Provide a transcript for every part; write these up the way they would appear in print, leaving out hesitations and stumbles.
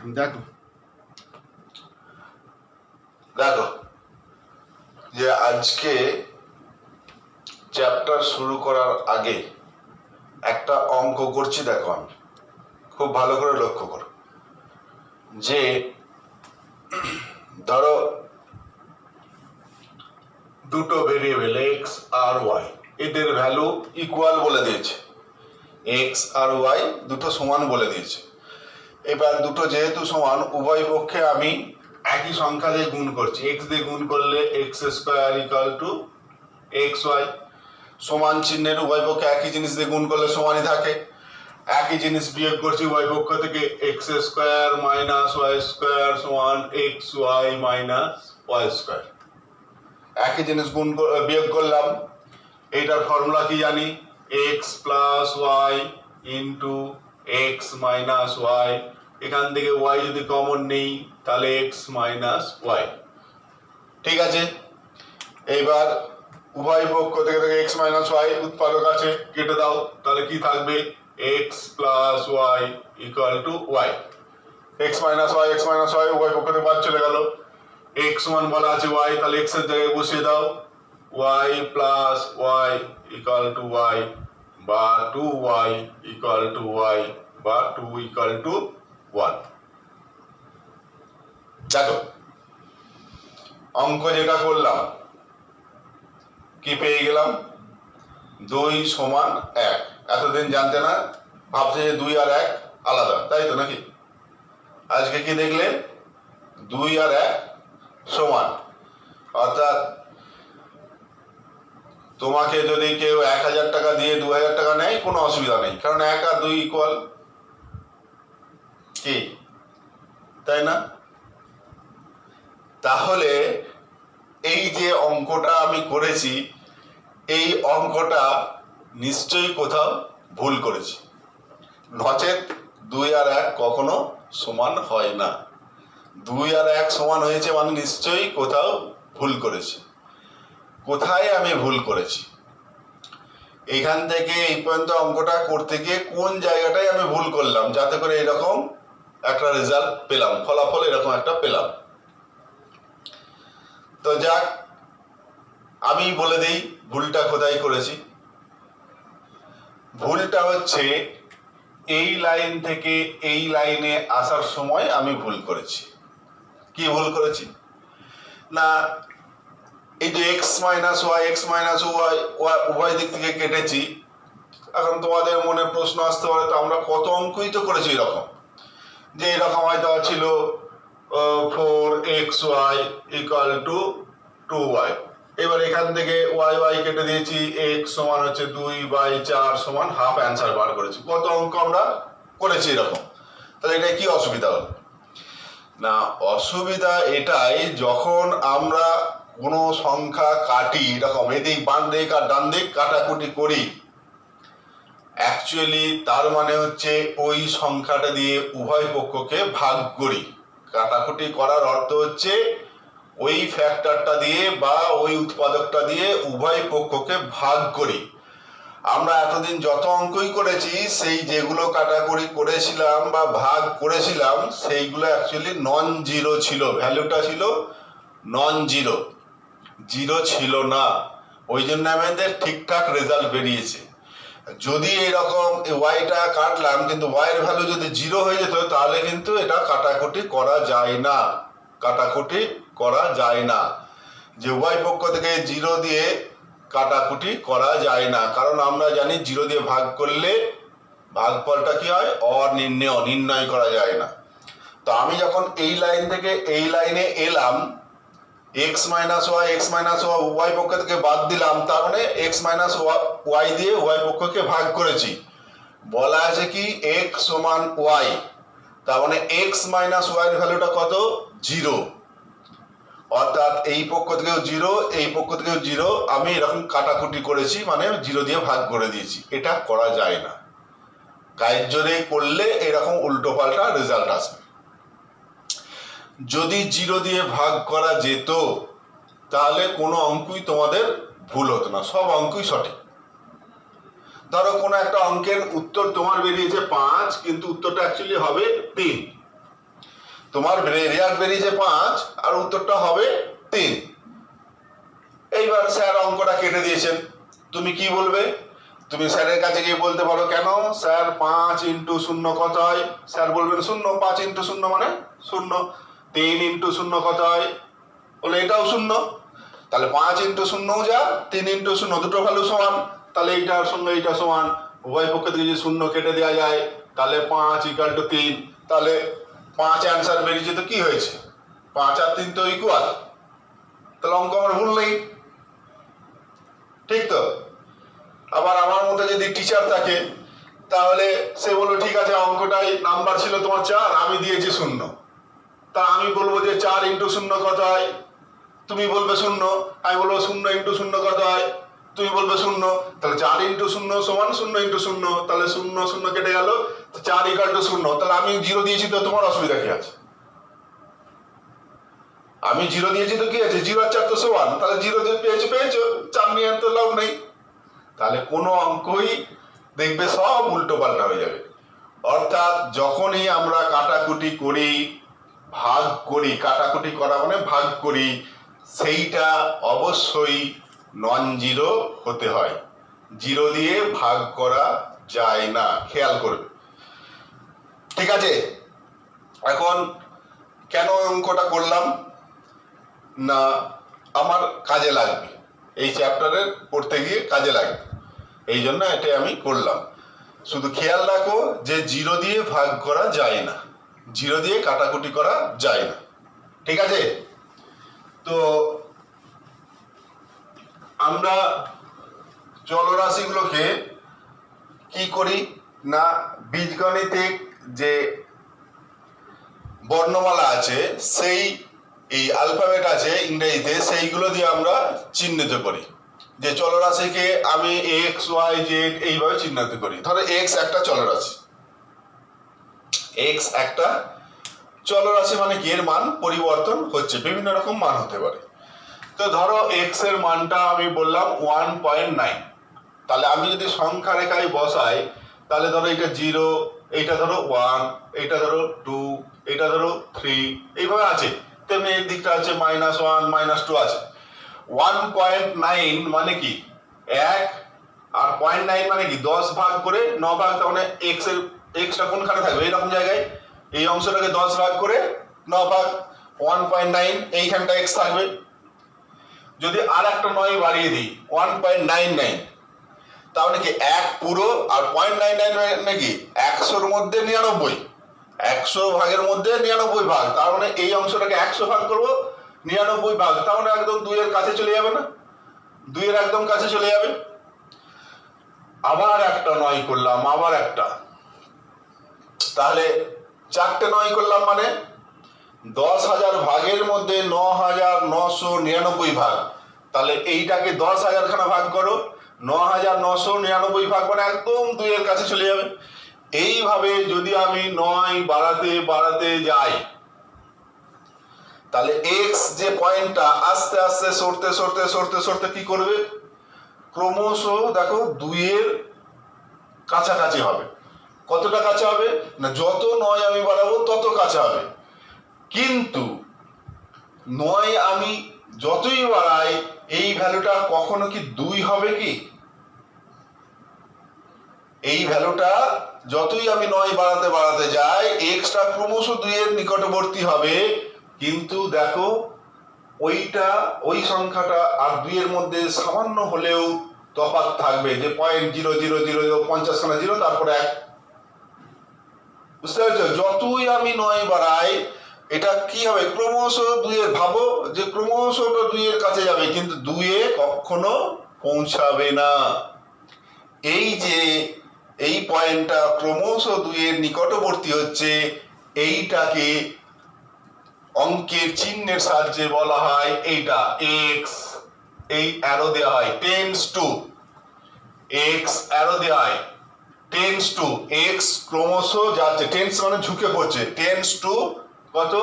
দেখো দেখো যে আজকে চ্যাপ্টার শুরু করার আগে একটা অঙ্ক করছি। দেখো আমি খুব ভালো করে লক্ষ্য করো যে ধরো দুটো ভেরিয়েবল এক্স আর ওয়াই, এদের ভ্যালু ইকুয়াল বলে দিয়েছে। এক্স আর ওয়াই দুটো সমান বলে দিয়েছে। এবার দুটো যেহেতু সমান, উভয় পক্ষে আমি একই সংখ্যা দিয়ে গুণ করছি। এক্স দিয়ে গুণ করলে x square equal to x y. সমান চিহ্নের উভয় পক্ষে একই জিনিস দিয়ে গুণ করলে সমানই থাকে। একই জিনিস বিয়োগ করছি উভয় পক্ষ থেকে, x square minus y square সমান x y minus y square. একই জিনিস গুণ বিয়োগ করলাম। এইটার ফর্মুলা কি জানি? X plus y into x minus y. এখান থেকে ওয়াই যদি কমন নেই তাহলে এক্স মাইনাস ওয়াই। ঠিক আছে, এইবার উভয় পক্ষ থেকে এক্স মাইনাস ওয়াই উৎপাদক আছে, কেটে দাও। তাহলে কি থাকবে? X plus y equal to y. X minus y উভয় পক্ষ থেকে বাদ চলে গেল। এক্স সমান বলা আছে ওয়াই, তাহলে এক্স এর জায়গায় বসিয়ে দাও। Y plus y equal to y, বা 2y ইকুয়াল টু ওয়াই, বা 2 ইকুয়াল টু 1। দেখো অঙ্ক যেটা করলাম কি পেয়ে গেলাম? 2 সমান 1। এতদিন জানতে না, ভাবছে যে 2 আর 1 আলাদা, তাই তো নাকি? আজকে কি দেখলে? 2 আর 1 সমান। অর্থাৎ তোমাকে যদি কেউ 1000 টাকা দিয়ে 2000 টাকা নেয়, কোনো অসুবিধা নেই, কারণ 1 আর 2 ইকুয়াল, কি তাই না? তাহলে এই যে অঙ্কটা আমি করেছি, এই অঙ্কটা নিশ্চয়ই কোথাও ভুল করেছি, নচেত 2 আর 1 কখনো সমান হয় না। 2 আর 1 সমান হয়েছে মানে নিশ্চয়ই কোথাও ভুল করেছি। কোথায় আমি ভুল করেছি? এখান থেকে এই পর্যন্ত অঙ্কটা করতে গিয়ে কোন জায়গাটায় আমি ভুল করলাম, যাতে করে এরকম একটা রেজাল্ট পেলাম, ফলাফল এরকম একটা পেলাম। তো যাক, আমি বলে দিই ভুলটা কোথায় করেছি। ভুলটা হচ্ছে এই লাইন থেকে এই লাইনে আসার সময় আমি ভুল করেছি। কি ভুল করেছি? না, এই যে এক্স মাইনাস ওয়াই উভয় দিক থেকে কেটেছি। এখন তোমাদের মনে প্রশ্ন আসতে পারে, তো আমরা কত অঙ্কই তো করেছি এরকম, যে এরকম হয়তো ছিল 4xy ইকুয়াল টু 2y। এবার এখান থেকে y কেটে দিয়েছি, x সমান হচ্ছে 2/4 সমান হাফ, অ্যান্সার বার করেছি। কত অঙ্ক আমরা করেছি এরকম। তাহলে এটা কি অসুবিধা হলো? না, অসুবিধা এটাই, যখন আমরা কোনো সংখ্যা কাটি, এরকম এদিক বাম দিক আর ডান দিক কাটাকুটি করি, অ্যাকচুয়ালি তার মানে হচ্ছে ওই সংখ্যাটা দিয়ে উভয় পক্ষকে ভাগ করি। কাটাকুটি করার অর্থ হচ্ছে ওই ফ্যাক্টরটা দিয়ে বা ওই উৎপাদকটা দিয়ে উভয় পক্ষকে ভাগ করি। আমরা এতদিন যত অঙ্কই করেছি, সেই যেগুলো কাটাকুটি করেছিলাম বা ভাগ করেছিলাম, সেইগুলো অ্যাকচুয়ালি নন জিরো ছিল, ভ্যালুটা ছিল নন জিরো, জিরো ছিল না। ওই জন্য আমাদের ঠিকঠাক রেজাল্ট বেরিয়েছে। যদি এরকম ওয়াইটা কাটলাম কিন্তু ওয়াইয়ের ভ্যালু যদি জিরো হয়ে যেত, তাহলে কিন্তু এটা কাটাকুটি করা যায় না, কাটাকুটি করা যায় না। যে উভয় পক্ষ থেকে জিরো দিয়ে কাটাকুটি করা যায় না, কারণ আমরা জানি জিরো দিয়ে ভাগ করলে ভাগফলটা কি হয়? অনির্ণেয়, নির্ণয় করা যায় না। তো আমি যখন এই লাইন থেকে এই লাইনে এলাম, এক্স মাইনাস ওয়াই উভয় পক্ষ থেকে বাদ দিলাম, তার মানে এক্স মাইনাস ওয়াই দিয়ে উভয় পক্ষকে ভাগ করেছি। বলা আছে কি এক্স সমান ওয়াই, তার মানে এক্স মাইনাস ওয়াইয়ের ভ্যালুটা কত? জিরো। অর্থাৎ এই পক্ষ থেকেও জিরো, এই পক্ষ থেকেও জিরো। আমি এরকম কাটাকুটি করেছি, মানে জিরো দিয়ে ভাগ করে দিয়েছি। এটা করা যায় না, গায়ের জোরে করলে এরকম উল্টো পাল্টা রেজাল্ট আসবে। যদি জিরো দিয়ে ভাগ করা যেত, তাহলে কোনো অঙ্কই তোমাদের ভুল হতো না, সব অঙ্কই সঠিক। ধরো কোনো একটা অঙ্কের উত্তর তোমার বেরিয়েছে 5, কিন্তু উত্তরটা অ্যাকচুয়ালি হবে 3। তোমার রেজাল্ট বেরিয়েছে 5 আর উত্তরটা হবে 3। এইবার স্যার অঙ্কটা কেটে দিয়েছেন, তুমি কি বলবে? তুমি স্যারের কাছে গিয়ে বলতে পারো, কেন স্যার 5 ইন্টু 0 কত হয়? স্যার বলবেন 0, 5 ইন্টু 0 মানে 0। 3 ইন্টু 0 কত হয়? বলে এটাও 0। তাহলে 5 ইন্টু 0 যা, 3 ইন্টু 0 দুটো ভ্যালু সমান, তাহলে এইটার সঙ্গে এইটা সমান, উভয় পক্ষ থেকে যদি 0 কেটে দেওয়া যায় তাহলে 5 ইকুয়াল টু 3। তাহলে 5 অ্যান্সার বেরিয়েছে, তো কি হয়েছে? 5 আর 3 তো ইকুয়াল, তাহলে অঙ্ক আমার ভুল নেই, ঠিক তো? আবার আমার মধ্যে যদি টিচার থাকে তাহলে সে বলবে ঠিক আছে অঙ্কটাই নাম্বার ছিল তোমার 4, আমি দিয়েছি 0, তা আমি বলবো যে 4 ইন্টু 0 কত হয়? তুমি বলবে 0, আমি বলবো 0 ইন্টু 0 কত হয়? তুমি বলবে 0, তাহলে 4 ইন্টু 0 সমান 0 ইন্টু 0, তাহলে 0 0 কেটে গেল, 4 ইকুয়াল টু 0, তাহলে আমি 0 দিয়েছি, তো তোমার অসুবিধা কি আছে? আমি 0 দিয়েছি তো কি আছে, 0 আর 4 তো সমান, তাহলে 0 যে পেয়েছো পেয়েছো, 4 নিয়ে তো লাভ নেই। তাহলে কোনো অঙ্কই দেখবে সব উল্টো পাল্টা হয়ে যাবে। অর্থাৎ যখনই আমরা কাটাকুটি করি, ভাগ করি, কাটাকুটি করা মানে ভাগ করি, সেইটা অবশ্যই নন জিরো হতে হয়, 0 দিয়ে ভাগ করা যায় না, খেয়াল করবে, ঠিক আছে? এখন কেন অঙ্কটা করলাম না, আমার কাজে লাগবে, এই চ্যাপ্টারের পড়তে গিয়ে কাজে লাগবে, এই জন্য এটা আমি করলাম। শুধু খেয়াল রাখো যে 0 দিয়ে ভাগ করা যায় না, 0 দিয়ে কাটাকুটি করা যায় না, ঠিক আছে? তো আমরা চলরাশিগুলোকে কি করি না, বীজগণিতিক যে বর্ণমালা আছে, সেই এই অ্যালফাবেট আছে ইংরেজিতে, সেইগুলো দিয়ে আমরা চিহ্নিত করি। যে চলরাশিকে আমি এক্স ওয়াই জেড এইভাবে চিহ্নিত করি। ধরো এক্স একটা চলরাশি, এক্স একটা চলরাশি মানে কি, এর মান পরিবর্তন হচ্ছে, বিভিন্ন রকম মান হতে পারে। তো ধরো এক্স এর মানটা আমি বললাম 1.9, তাহলে আমি যদি সংখ্যা রেখায় বসাই, তাহলে ধরো এটা 0, এইটা ধরো 1, এইটা ধরো 2, এইটা ধরো 3, এইভাবে আছে। তেমনি এই দিকটা আছে -1 -2 আছে। 1.9 মানে কি 1, আর 0.9 মানে কি 10 ভাগ করে 9 ভাগ, তার মানে এক্সটা কোনখানে থাকবে, এইরকম জায়গায়, এই অংশটাকে 10 ভাগ করে 9 ভাগ, 1.9 এইখানটা এক্স থাকবে। যদি আর একটা 9 বাড়িয়ে দিই 1.99, তাহলে কি 1 পুরো, আর 0.99 নাকি 100-র মধ্যে 99, 100 ভাগের মধ্যে 99 ভাগ, তার মানে এই অংশটাকে 100 ভাগ করবো 99 ভাগ, তার মানে একদম 2 এর কাছে চলে যাবে না, 2 এর একদম কাছে চলে যাবে। আবার একটা 9 করলাম, আবার একটা, তাহলে 4টে 9 করলাম, মানে 10,000 ভাগের মধ্যে 9,999 ভাগ, তাহলে এইটাকে 10,000 খানা ভাগ করো, 9,999 ভাগ মানে একদম 2 এর কাছে চলে যাবে। এইভাবে যদি আমি 9 বাড়াতে বাড়াতে যাই, তাহলে এক্স যে পয়েন্টটা আস্তে আস্তে সরতে সরতে সরতে সরতে কি করবে, ক্রমশ দেখো 2 এর কাছাকাছি হবে। কতটা কাছে হবে না, যত 9 আমি বাড়াবো তত কাছে হবে। কিন্তু 9 আমি যতই বাড়াই, এই ভ্যালুটা কখনো কি 2 হবে কি? এই ভ্যালুটা যতই আমি 9 বাড়াতে বাড়াতে যাই, এক্সটা ক্রমশ 2 এর নিকটবর্তী হবে, কিন্তু দেখো ওইটা, ওই সংখ্যাটা আর 2 এর মধ্যে সামান্য হলেও তফাৎ থাকবে, যে 0.0000 খানা 0, তারপরে 1, বুঝতে পারছো? যতই আমি 9 বাড়াই, এটা কি হবে, ক্রমশ 2 এর, ভাবো যে ক্রমশ 2 এর কাছে যাবে, কিন্তু 2 এ কখনো পৌঁছাবে না। এই যে এই পয়েন্টটা ক্রমশ 2 এর নিকটবর্তী হচ্ছে, এইটাকে অঙ্কের চিহ্নের সাহায্যে বলা হয় এইটা এক্স, এই অ্যারো দেওয়া হয় টেন্স টু, এক্স অ্যারো দেওয়া হয় টেন্স টু, এক্স ক্রমশ যাচ্ছে, টেন্স মানে ঝুঁকে পড়ছে, টেন্স টু কত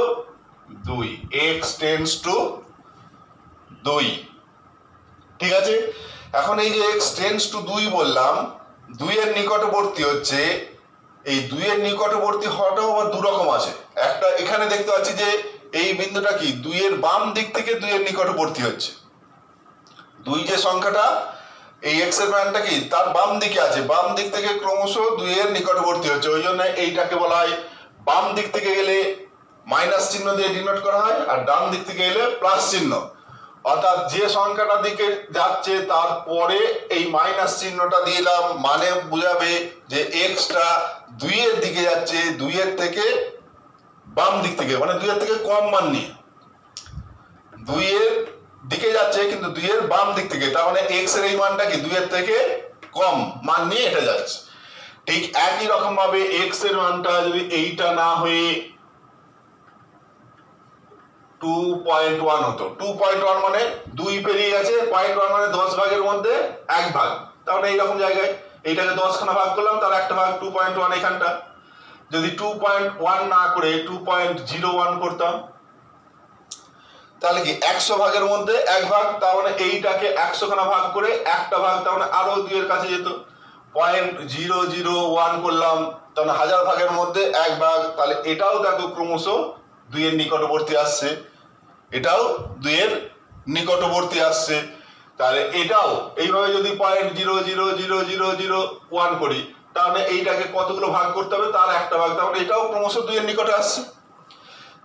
2, এক্স টেন্স টু 2, ঠিক আছে? এখন এই যে এক্স টেন্স টু 2 বললাম, 2 এর নিকটবর্তী হচ্ছে, এই 2 এর নিকটবর্তী হওয়াটাও আবার দু রকম আছে। একটা এখানে দেখতে পাচ্ছি যে এই বিন্দুটা কি 2 এর বাম দিক থেকে 2 এর নিকটবর্তী হচ্ছে। 2 যে সংখ্যাটা এই x এর মানটা কি তার বাম দিকে আছে, বাম দিক থেকে ক্রমশ 2 এর নিকটবর্তী হচ্ছে, ওই জন্য এইটাকে বলা হয় বাম দিক থেকে গেলে মাইনাস চিহ্ন দিয়ে ডিনোট করা হয় আর ডান দিক থেকে গেলে প্লাস চিহ্ন। অর্থাৎ যে সংখ্যাটার দিকে যাচ্ছে তারপরে এই মাইনাস চিহ্নটা দিলাম, মানে বোঝাবে যে এক্সটা 2 এর দিকে যাচ্ছে, 2 এর থেকে বাম দিক থেকে, মানে 2 এর থেকে কম মান নিয়ে 2 এর দিকে যাচ্ছে কিন্তু 2 এর বাম দিক থেকে, তার মানে এক্স এর এই মানটা কি 2 এর থেকে কম মান নিয়ে এটা যাচ্ছে। ঠিক একই রকম ভাবে এক্স এর মানটা যদি এইটা না হয়ে 2.1 হতো, 2.1 মানে 2 পেরিয়ে গেছে, 0.1 মানে 10 ভাগের মধ্যে 1 ভাগ, তাহলে এইরকম জায়গায় এইটাকে 10 খানা ভাগ করলাম, তার একটা ভাগ 2.1 এখানটা। যদি 2.1 না করে 2.01 করতাম তাহলে কি 100 ভাগের মধ্যে 1 ভাগ, তার মানে এইটাকে 100 খানা ভাগ করে একটা ভাগ, তার মানে আরো 2 এর কাছে যেত। 0.001 করলাম, তার মানে 1000 ভাগের মধ্যে 1 ভাগ, তাহলে এটাও দেখো ক্রমশ 2 এর নিকটবর্তী আসছে, এটাও 2 এর নিকটবর্তী আসছে। তাহলে এটাও এইভাবে যদি 0.0000001 করি তাহলে এইটাকে কতগুলো ভাগ করতে হবে, তার একটা ভাগ, তাহলে এটাও ক্রমশ 2 এর নিকটে আসছে।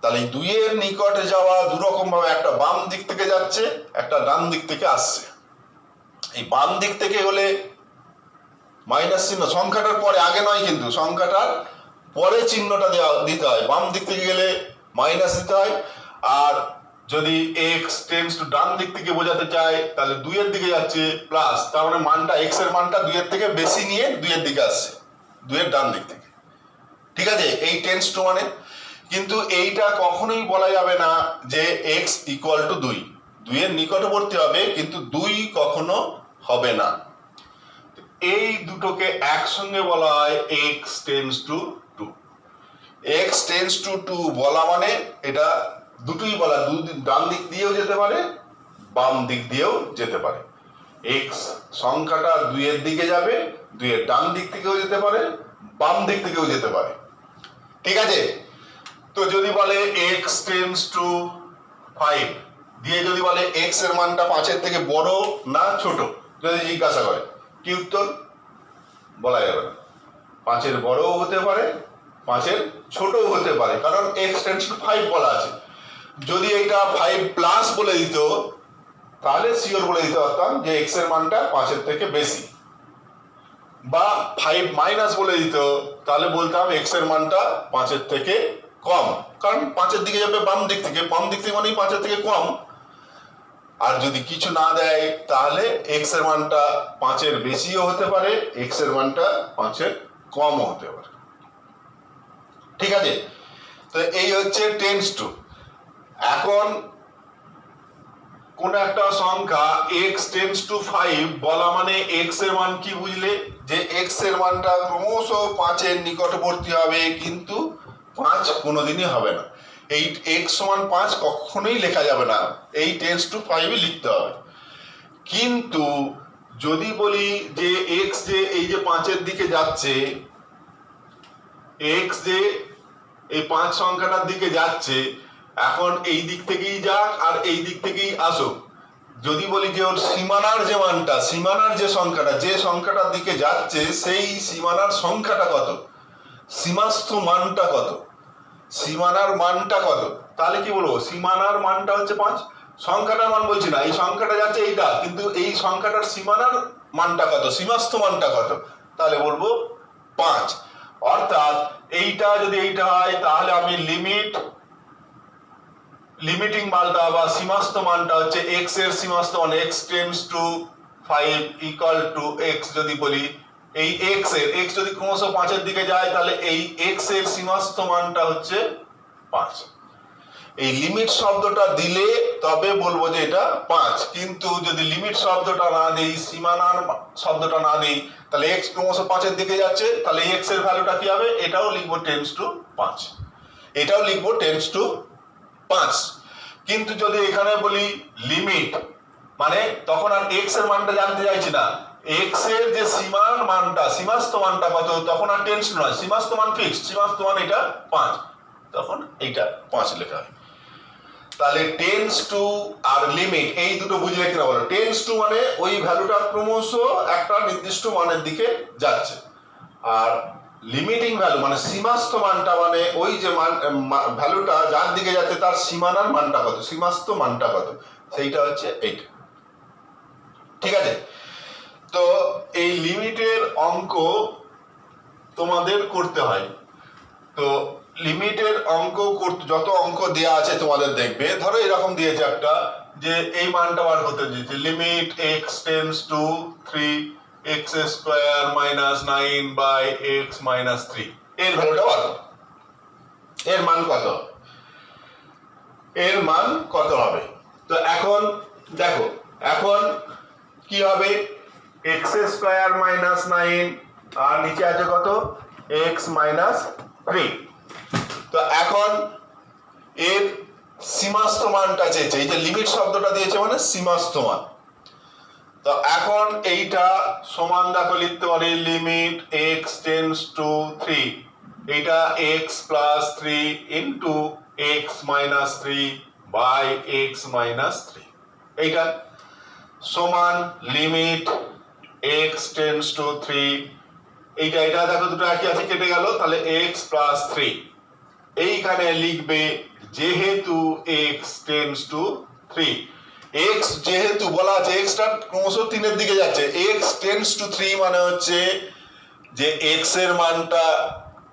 তাহলে 2 এর নিকটে যাওয়া দু রকম ভাবে, একটা বাম দিক থেকে যাচ্ছে, একটা ডান দিক থেকে আসছে। এই বাম দিক থেকে হলে মাইনাস চিহ্ন সংখ্যাটার পরে, আগে নয় কিন্তু, সংখ্যাটার পরে চিহ্নটা দিতে হয়, বাম দিক থেকে গেলে মাইনাস দিতে হয়। আর যদি x টেন্ডস টু ডান দিক থেকে বোঝাতে চাই তাহলে 2 এর দিকে যাচ্ছে প্লাস, তার মানে মানটা x এর মানটা 2 এর থেকে বেশি নিয়ে 2 এর দিকে আসছে, 2 এর ডান দিক থেকে। ঠিক আছে, এই টেন্ডস টু মানে, কিন্তু এইটা কখনোই বলা যাবে না যে x ইকুয়াল টু 2, 2 এর নিকটবর্তী হবে কিন্তু 2 কখনো হবে না। এই দুটোকে একসঙ্গে বলা হয় x tends two 2। x tends two 2 বলা মানে এটা দুটোই বলা, ডান দিক দিয়েও যেতে পারে, বাম দিক দিয়েও যেতে পারে। x সংখ্যাটা 2 এর দিকে যাবে, 2 এর ডান দিক থেকেও যেতে পারে, বাম দিক থেকেও যেতে পারে। ঠিক আছে, তো যদি বলে x টেন্ডস টু 5 দিয়ে যদি বলে x এর মানটা 5 এর থেকে বড় না ছোট, যদি জিজ্ঞাসা করে, কি উত্তর? বলা যাবে না। 5 এর বড়ও হতে পারে, 5 এর ছোটও হতে পারে, কারণ x টেন্ডস টু 5 বলা আছে। যদি এটা 5 প্লাস বলে দিত তাহলে শিওর বলে দিতে পারতাম যে x এর মানটা 5 এর থেকে বেশি, বা 5 মাইনাস বলে দিত তাহলে বলতাম x এর মানটা 5 এর থেকে কম, কারণ 5 এর দিকে যাবে বাম দিক থেকে, বাম দিক থেকে মানেই 5 এর থেকে কম। আর যদি কিছু না দেয় তাহলে x এর মানটা 5 এর বেশিও হতে পারে, x এর মানটা 5 এর কমও হতে পারে। ঠিক আছে, তো এই হচ্ছে টেন্ডস টু। এখন কোন একটা সংখ্যা x টেন্ডস টু 5 বলা মানে x এর মান কি বুঝলে, যে x এর মানটা ক্রমশ 5 এর নিকটবর্তী হবে, কিন্তু 5 কোনোদিনই হবে না। এই x সমান 5 কখনোই লেখা যাবে না, এই টেন্ডস টু 5ই লিখতে হবে। কিন্তু যদি বলি যে x যে এই যে 5 এর দিকে যাচ্ছে, x যে এই 5 সংখ্যাটার দিকে যাচ্ছে, এখন এই দিক থেকেই যাক আর এই দিক থেকেই আসুক, যদি বলি যে ওর সীমানার যে মানটা, সীমানার যে সংখ্যাটা, যে সংখ্যাটার দিকে যাচ্ছে সেই সীমানার সংখ্যাটা কত, সীমাস্থ মানটা কত, সীমানার মানটা কত, তাহলে কি বলবো? সীমানার মানটা হচ্ছে 5, সংখ্যাটার মান বলছি না, এই সংখ্যাটা যাচ্ছে এইটা, কিন্তু এই সংখ্যাটার সীমানার মানটা কত, সীমাস্থ মানটা কত, তাহলে বলবো 5। অর্থাৎ এইটা যদি এইটা হয় তাহলে আমি লিমিটিং মানটা বা সীমাস্থ মানটা হচ্ছে x এর সীমাস্থ মান, x tends two 5 equal to x যদি বলি, এই x যদি ক্রমশ 5 এর দিকে যায় তাহলে এই x এর সীমাস্থ মানটা হচ্ছে 5। এই লিমিট শব্দটা দিলে তবে বলবো যে এটা 5, কিন্তু যদি লিমিট শব্দটা না দেই, সীমানার শব্দটা না দেই, তাহলে x ক্রমশ 5 এর দিকে যাচ্ছে, তাহলে x এর ভ্যালুটা কি হবে? এটাও লিখবো টেন্ডস টু 5, এটাও লিখবো টেন্ডস টু 5। কিন্তু যদি এখানে বলি লিমিট, মানে তখন আর x এর মানটা জানতে চাইছি না, এক্স এর যে সীমার মানটা সীমাস্ত মানটা কত, তখন আর টেন্স নয়, সীমাস্ত মান ফিক্সড, সীমাস্ত মান এটা 5, তখন এইটা 5 লেখা হয়। তাহলে টেন্স টু আর লিমিট এই দুটো বুঝলে কিনা বলো। টেন্স টু মানে ওই ভ্যালুটা ক্রমশ একটা নির্দিষ্ট মানের দিকে যাচ্ছে, আর লিমিটিং ভ্যালু মানে সীমাস্ত মানটা মানে ওই যে মান ভ্যালুটা যার দিকে যাচ্ছে তার সীমানার মানটা কত, সীমাস্ত মানটা কত, সেইটা হচ্ছে এইটা। ঠিক আছে, তো এই লিমিটের অঙ্ক তোমাদের করতে হয়। তো লিমিটের অঙ্ক করতে যত অঙ্ক দেয়া আছে তোমাদের দেখবে, ধরো এরকম দিয়েছে একটা যে এই মানটা বার করতে দিয়েছে, limit x tends to 3x square minus 9 by x minus 3, এর ভ্যালুটা বার করো। এর মান কত, এর মান কত হবে? তো এখন দেখো, এখন কি হবে, x স্কয়ার মাইনাস 9 আর নিচে আছে কত, x মাইনাস 3। তো এখন এর সীমাস্ত মানটা চেয়েছে, এই যে লিমিট শব্দটা দিয়েছে মানে সীমাস্ত মান। তো এখন এইটা সমান দেখো লিখতে পারি লিমিট x টেন্ডস টু 3, এইটা x plus 3 into x minus 3 by x minus 3, এইটা সমান লিমিট x টেন্ডস টু 3, এইটা এটা দেখো দুটো একই আছে কেটে গেল, তাহলে x প্লাস 3, এইখানে লিখবে যেহেতু x টেন্ডস টু 3, x যেহেতু বলা আছে x টা ক্রমশ 3 এর দিকে যাচ্ছে, x টেন্ডস টু 3 মানে হচ্ছে যে x এর মানটা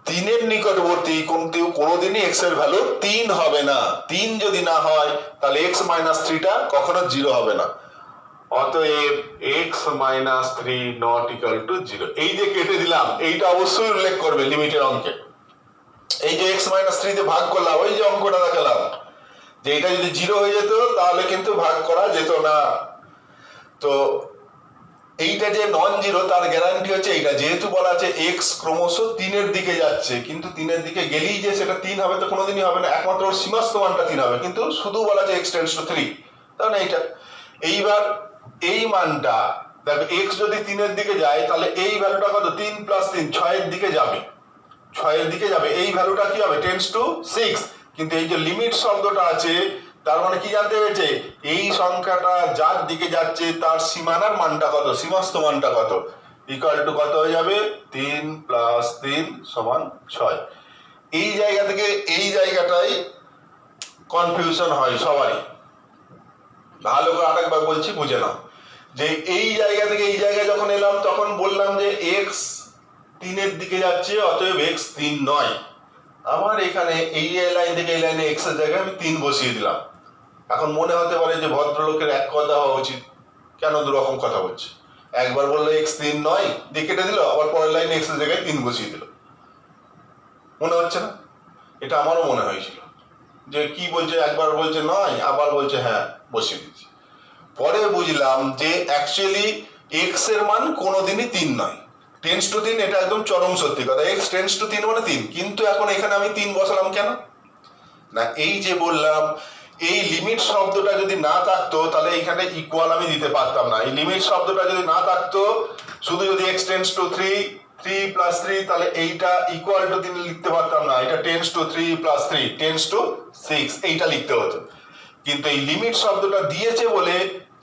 3 এর নিকটবর্তী, কোনোদিনই x এর ভ্যালু 3 হবে না, 3 যদি না হয় তাহলে x মাইনাস 3 টা কখনো 0 হবে না, অতএব x minus 3 not equal to 0। এই যে কেটে দিলাম এইটা অবশ্যই উল্লেখ করবে লিমিটের অঙ্কে, এই যে x মাইনাস 3 তে ভাগ করলাম, ওই যে অঙ্কটা দেখালাম যে এটা যদি 0 হয়ে যেত তাহলে কিন্তু ভাগ করা যেত না। তো এইটা যে নন জিরো তার গ্যারান্টি হচ্ছে এইটা, যেহেতু বলা আছে x ক্রমশ 3 এর দিকে যাচ্ছে, কিন্তু 3 এর দিকে গেলেই যে সেটা 3 হবে তো কোনোদিনই হবে না, একমাত্র ওর সীমাস্ত মানটা 3 হবে, কিন্তু শুধু বলা আছে x টেন্ডস টু 3, তাহলে এইটা। এইবার এই মানটা দেখো x যদি 3 এর দিকে যায় তাহলে এই ভ্যালুটা কত, 3 প্লাস 3 6 এর দিকে যাবে, 6 এর দিকে যাবে, এই ভ্যালুটা কি হবে, টেন্ডস টু 6, কিন্তু এই যে লিমিট শব্দটা আছে তার মানে কি জানতে হয়েছে, এই সংখ্যাটা যার দিকে যাচ্ছে তার সীমানার মানটা কত, সীমাস্ত মানটা কত, ইকুয়াল টু কত হয়ে যাবে, 3 প্লাস 3 সমান 6। এই জায়গা থেকে এই জায়গাটাই কনফিউশন হয় সবারই, ভালো করে আরেকবার বলছি বুঝে নাও, যে এই জায়গা থেকে এই জায়গায় যখন এলাম তখন বললাম যে x 3 এর দিকে যাচ্ছে, অতএব x 3 নয়, আমার এখানে এই লাইন থেকে এই লাইনে x এর জায়গায় আমি 3 বসিয়ে দিলাম। এখন মনে হতে পারে যে ভদ্রলোকের এক কথা হওয়া উচিত, কেন দুরকম কথা বলছে, একবার বললো x 3 নয় দিয়ে কেটে দিল, আবার পরের লাইনে x এর জায়গায় 3 বসিয়ে দিল, মনে হচ্ছে না? এটা আমারও মনে হয়েছিল যে কি বলছে, একবার বলছে নয় আবার বলছে হ্যাঁ বসিয়ে দিচ্ছি, পরে বুঝলাম যে অ্যাকচুয়ালি x এর মান কোনোদিনই 3 নয়, টেন্ডস টু 3, এটা একদম চরম সত্যি কথা, x টেন্ডস টু 3 মানে 3, কিন্তু এখন এখানে আমি 3 বসালাম কেন না, এই যে বললাম এই লিমিট শব্দটা যদি না থাকতো তাহলে এখানে ইকুয়াল আমি দিতে পারতাম না, এই লিমিট শব্দটা যদি না থাকতো, শুধু যদি x টেন্ডস টু 3 প্লাস 3, তাহলে এইটা ইকুয়াল টু 3 লিখতে পারতাম না, এটা tends to 3 plus 3 tends to 6 এইটা লিখতে হতো, কিন্তু এই লিমিট শব্দটা দিয়েছে বলে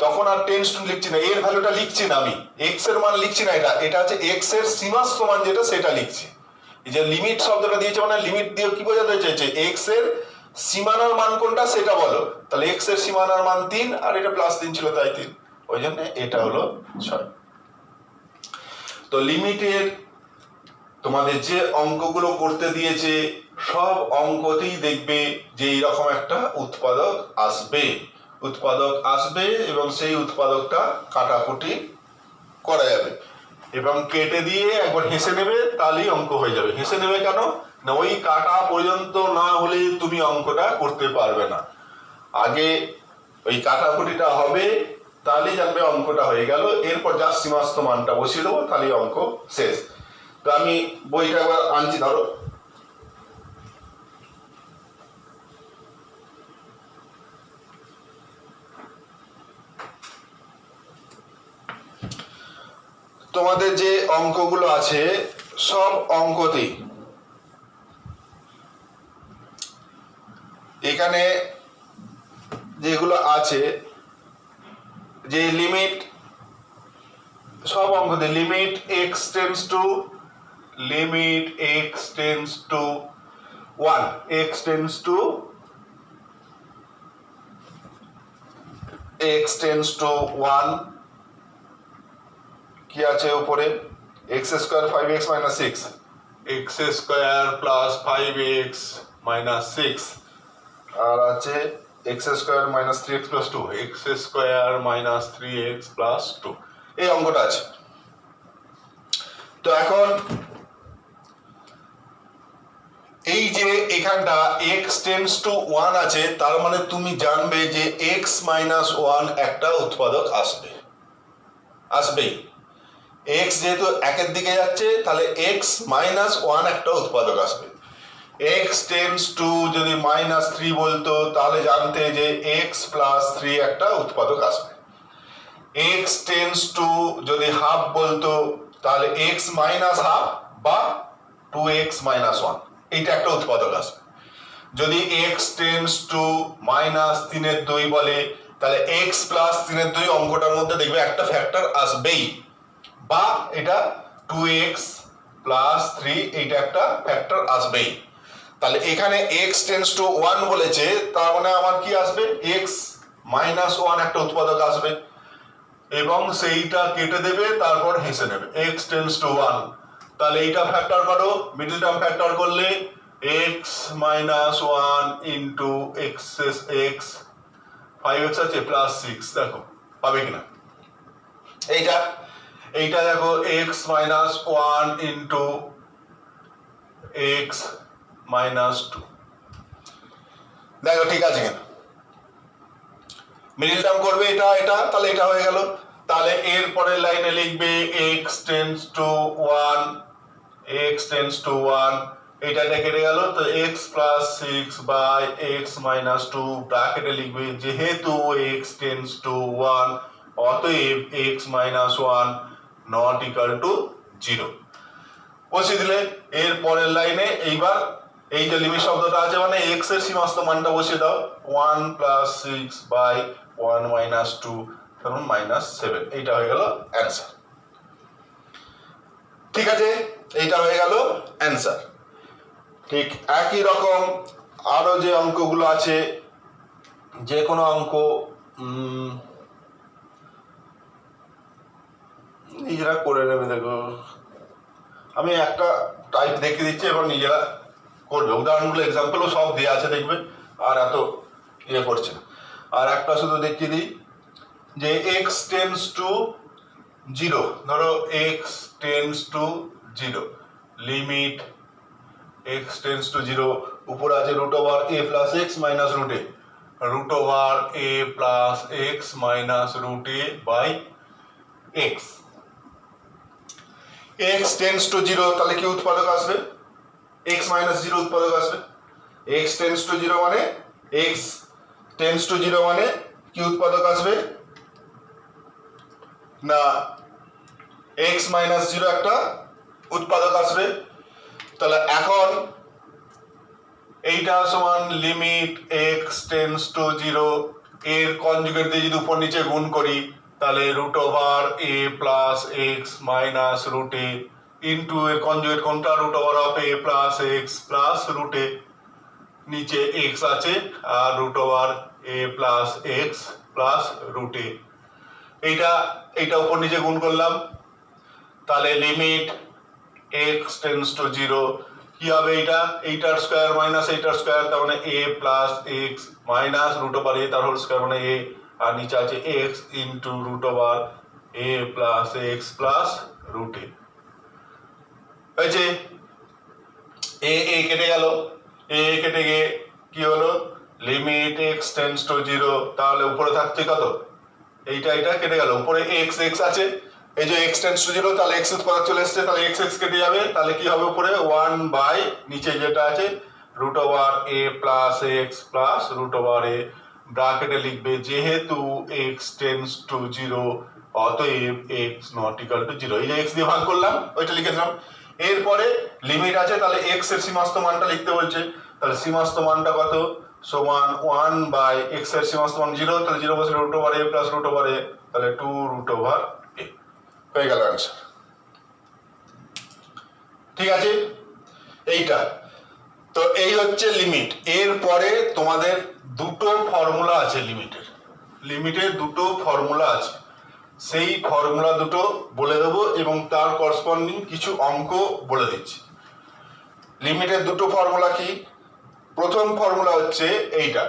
তখন আর টেন্ডস টু লিখছি না, এর ভ্যালুটা লিখছি না, আমি x এর মান লিখছি না, এটা হচ্ছে x এর সীমাস্ত মান যেটা সেটা লিখছি। এই যে লিমিট শব্দটা দিয়েছে মানে লিমিট দিয়ে কি বোঝাতে চাইছে, x এর সীমানার মান কোনটা সেটা বলো, তাহলে x এর সীমানার মান 3 আর এটা প্লাস 3 ছিল তাই 3, ওই জন্য এটা হলো 6। তো লিমিটের তোমাদের যে অঙ্কগুলো করতে দিয়েছে সব অঙ্কতেই দেখবে যে এইরকম একটা উৎপাদক আসবে এবং সেই উৎপাদকটা কাটাকুটি করা যাবে এবং কেটে দিয়ে একবার হেসে নেবে, তাহলেই অঙ্ক হয়ে যাবে। হেসে নেবে কেন না, ওই কাটা পর্যন্ত না হলে তুমি অঙ্কটা করতে পারবে না, আগে ওই কাটাকুটিটা হবে তাহলেই জানবে অঙ্কটা হয়ে গেল, এরপর যা সীমাস্ত মানটা বসিয়ে দেবো তাহলেই অঙ্ক শেষ। তো আমি বইটা একবার আনছি, ধরো তোমাদের যে অঙ্কগুলো আছে সব অঙ্কতেই এখানে যেগুলো আছে যে লিমিট, সব অঙ্কতে limit x tends to 1, x tends to 1 কি আছে উপরে x square 5x minus 6, x square plus 5x minus 6, আর আছে x square minus 3x plus 2, x square minus 3x plus 2, এই অঙ্কটা আছে। তো এখন এই যে এখানটা x টেন্ডস টু 1 আছে, তার মানে তুমি জানবে যে x minus 1 একটা উৎপাদক আসবেই। x যেহেতু একের দিকে যাচ্ছে তাহলে x minus 1 একটা উৎপাদক আসবে। x টেন্ডস টু যদি -3 বলতো তাহলে জানতে যে x plus 3 একটা উৎপাদক আসবে। x টেন্ডস টু যদি হাফ বলতো তাহলে x minus half বা 2x minus 1 এইটা একটা উৎপাদক আসবে। যদি x টেন্ডস টু -3/2 বলে তাহলে x plus 3/2 অঙ্কটার মধ্যে দেখবে একটা ফ্যাক্টর আসবেই, বা এটা 2x plus 3 এইটা একটা ফ্যাক্টর আসবেই। তাহলে এখানে x টেন্ডস টু 1 বলেছে, তার মানে আমার কি আসবে x minus 1 একটা উৎপাদক আসবে এবং সেইটা কেটে দেবে, তারপর হেসে নেবে x টেন্ডস টু 1। তাহলে এইটা ফ্যাক্টর করো, মিডল টার্ম ফ্যাক্টর করলে x minus 1 into x 5x আছে প্লাস 6, দেখো পাবে কিনা এইটা দেখো x minus 1 into x minus 2, দেখো ঠিক আছে কিনা। মিডল টার্ম করবে এটা তাহলে এটা হয়ে গেল। তাহলে এর পরের লাইনে লিখবে x tends to 1, এটা কেটে গেল, তো x plus 6 by x minus 2 ব্র্যাকেটে লিখবে যেহেতু x tends to 1 অতএব x minus 1 not equal to 0 বসিয়ে দিলে। এর পরের লাইনে এইবার এই যে লিমিট শব্দটা আছে মানে x এর সীমাস্ত মানটা বসিয়ে দাও, 1 plus 6 by 1 minus 2 তখন -7, এইটা হয়ে গেল অ্যান্সার। ঠিক আছে, এইটা হয়ে গেল অ্যান্সার। ঠিক একই রকম আরো যে অঙ্কগুলো আছে, যে কোনো অঙ্ক নিজেরা করে নেবে। দেখো আমি একটা টাইপ দেখিয়ে দিচ্ছি এবং নিজেরা করবে, উদাহরণগুলো এক্সাম্পলও সব দেওয়া আছে দেখবে, আর এত ইয়ে করছে না। আর একটা শুধু দেখিয়ে দিই যে x টেন্ডস টু 0, ধরো x tends to 0, limit x tends to 0, উপরে আছে √a plus x minus √a, √a plus x minus √a by x। x tends to 0 তাহলে কি উৎপাদক আসবে, x minus 0 উৎপাদক আসবে। x টেন্ডস টু 0 মানে x টেন্ডস টু 0 মানে কি উৎপাদক আসবে না x minus 0 একটা উৎপাদক আসবে। তাহলে এখন এইটা সমান লিমিট x টেন্ডস টু 0 এর কনজুগেট দিয়ে যদি উপর নিচে গুণ করি তাহলে √a plus x minus √a into এর কনজুগেট কোনটা, √a plus x plus √a, নিচে x আছে আর √a plus x plus √a, এইটা উপর নিচে গুণ করলাম। তাহলে লিমিট x টেন্ডস টু 0 কি হবে, এইটার স্কয়ার মাইনাস এইটার স্কয়ার, তার মানে a plus x minus √a তার হোল স্কয়ার মানে a, আর নিচে আছে x into √a plus x plus √a হয়েছে। a কেটে গেল, a কেটে গিয়ে কি হলো লিমিট x টেন্ডস টু 0, তাহলে উপরে থাকছে কত, এইটা কেটে গেল, উপরে x আছে, এই যে x টেন্ডস টু 0 তাহলে x উৎপাদক চলে এসছে, তাহলে x কেটে যাবে, তাহলে কি হবে উপরে 1 বাই নিচে যেটা আছে √a plus x plus √a, ব্র্যাকেটে লিখবে যেহেতু x টেন্ডস টু 0 অতএব x নট ইকুয়াল টু 0। এই যে x দিয়ে ভাগ করলাম ওইটা লিখে দিলাম। এরপরে লিমিট আছে, তাহলে x এর সীমাস্ত মানটা লিখতে বলছে, তাহলে সীমাস্ত মানটা কত সমান 1 বাই x এর সীমাস্ত মান 0, তাহলে 0 বসলে root over a plus root over a, তাহলে 2 রুট ওভার a হয়ে গেল অ্যান্সার। ঠিক আছে, এইটা তো এই হচ্ছে লিমিট। এরপরে তোমাদের দুটো ফর্মুলা আছে লিমিটের দুটো ফর্মুলা আছে, সেই ফর্মুলা দুটো বলে দেবো এবং তার করসপন্ডিং কিছু অঙ্ক বলে দিচ্ছি। লিমিটের দুটো ফর্মুলা কি? প্রথম ফর্মুলা হচ্ছে এইটা,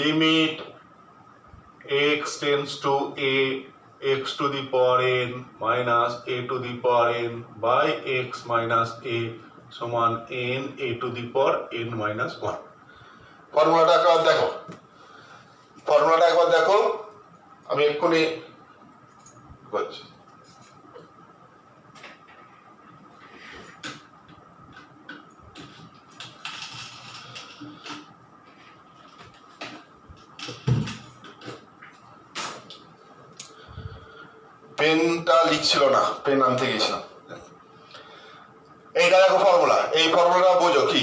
limit x tends to a x to the power n minus a to the power n by x minus a সমান n a to the power n minus 1। ফর্মুলাটা একবার দেখো, আমি এক্ষুনি করছি। পেনটা লিখছিল না, পেন আনতে গেছিলাম। এইটা দেখো ফর্মুলা, এই ফর্মুলাটা বোঝো কি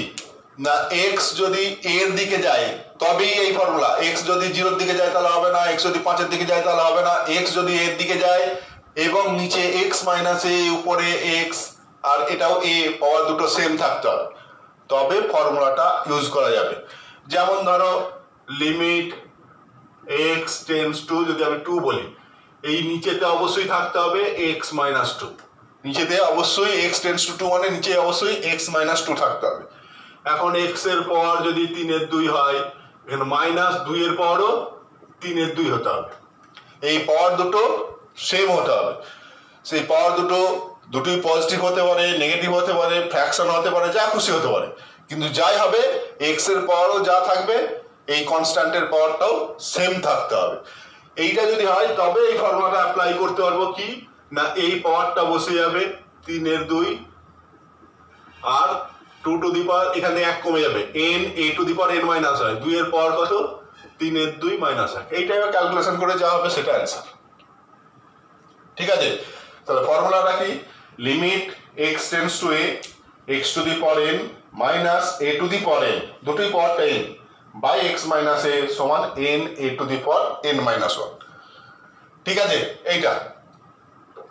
না, x যদি এর দিকে যায় তবেই এই ফর্মুলা, x যদি 0 দিকে যায় তাহলে হবে না, x যদি 5 এর দিকে যায় তাহলে হবে না, x যদি এর দিকে যায় এবং নিচে x মাইনাস a উপরে x আর এটাও a পাওয়ার দুটো সেম থাকতে হবে, তবে ফর্মুলাটা ইউজ করা যাবে। যেমন ধরো লিমিট x টেন্ডস টু, যদি আমি 2 বলি, এই নিচেতে অবশ্যই থাকতে হবে x মাইনাস 2, নিচেতে অবশ্যই x টেন্ডস টু 2 মানে নিচে অবশ্যই x মাইনাস 2 থাকতে হবে। এখন x এর পাওয়ার যদি 3/2 হয়, এখানে মাইনাস 2 এর পাওয়ারও 3/2 হতে হবে, এই পাওয়ার দুটো সেম হতে হবে। সেই পাওয়ার দুটোই পজিটিভ হতে পারে, নেগেটিভ হতে পারে, ফ্র্যাকশন হতে পারে, যা খুশি হতে পারে, কিন্তু যাই হবে x এর পাওয়ারও যা থাকবে এই কনস্ট্যান্টের পাওয়ারটাও সেম থাকতে হবে। এইটা যদি হয় তবে এই ফর্মুলাটা অ্যাপ্লাই করতে পারবো কি না, এই পাওয়ারটা বসে যাবে 3/2 আর 2 টু দি পাওয়ার এখানে 1 কমে যাবে, n a to the power n minus হয়, 2 এর পাওয়ার কত 3/2 মাইনাস 1, এইটা ক্যালকুলেশন করে যা হবে সেটা অ্যান্সার। ঠিক আছে, তাহলে ফর্মুলাটা কি, limit x tends to a x to the power n minus a to the power n, দুটোই পাওয়ারটা n by x minus a সমান n a to the power n minus 1। ঠিক আছে, এইটা